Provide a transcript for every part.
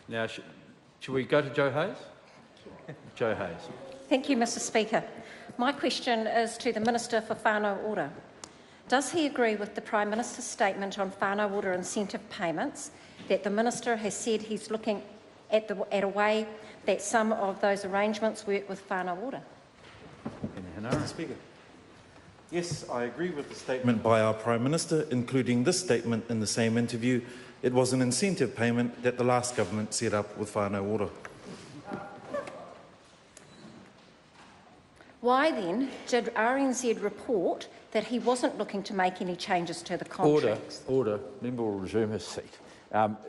Now, should we go to Joe Hayes? Joe Hayes. Thank you, Mr Speaker. My question is to the Minister for Whānau Ora. Does he agree with the Prime Minister's statement on Whānau Ora incentive payments that the Minister has said he's looking at a way that some of those arrangements work with Whānau Ora? Mr Speaker. Yes, I agree with the statement by our Prime Minister, including this statement in the same interview. It was an incentive payment that the last government set up with Whānau Ora. Why then did RNZ report that he wasn't looking to make any changes to the contracts? Order. Member will resume his seat.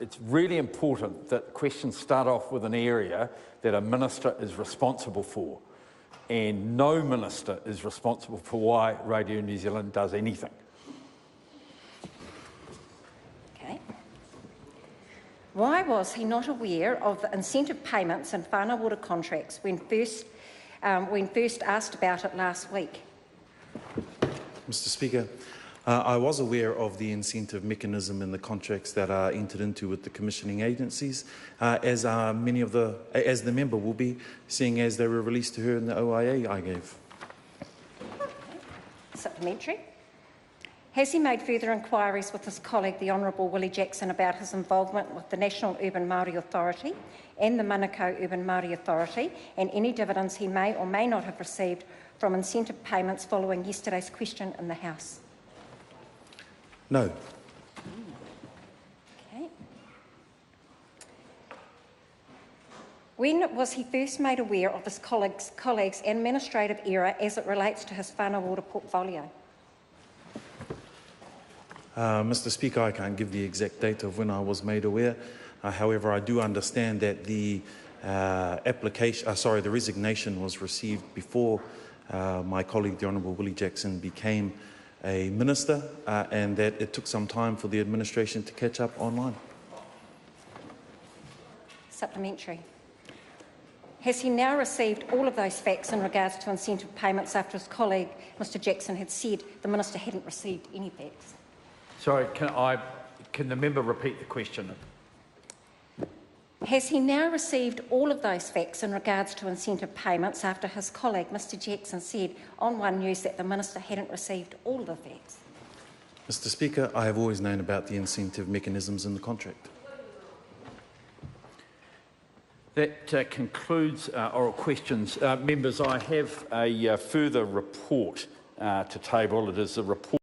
It's really important that questions start off with an area that a minister is responsible for, and no minister is responsible for why Radio New Zealand does anything. Okay. Why was he not aware of the incentive payments and Whānau Ora contracts when first asked about it last week? Mr Speaker, I was aware of the incentive mechanism in the contracts that are entered into with the commissioning agencies, as the member will be, seeing as they were released to her in the OIA I gave. Supplementary. Has he made further inquiries with his colleague, the Honourable Willie Jackson, about his involvement with the National Urban Māori Authority and the Manukau Urban Māori Authority, and any dividends he may or may not have received from incentive payments following yesterday's question in the House? No. Okay. When was he first made aware of his colleagues' administrative error as it relates to his Whānau Ora portfolio? Mr Speaker, I can't give the exact date of when I was made aware. However, I do understand that the the resignation was received before my colleague, the Honourable Willie Jackson, became a minister, and that it took some time for the administration to catch up online. Supplementary. Has he now received all of those facts in regards to incentive payments after his colleague, Mr Jackson, had said the minister hadn't received any facts? Sorry, can the member repeat the question? Has he now received all of those facts in regards to incentive payments after his colleague, Mr Jackson, said on One News that the minister hadn't received all of the facts? Mr Speaker, I have always known about the incentive mechanisms in the contract. That concludes oral questions. Members, I have a further report to table. It is a report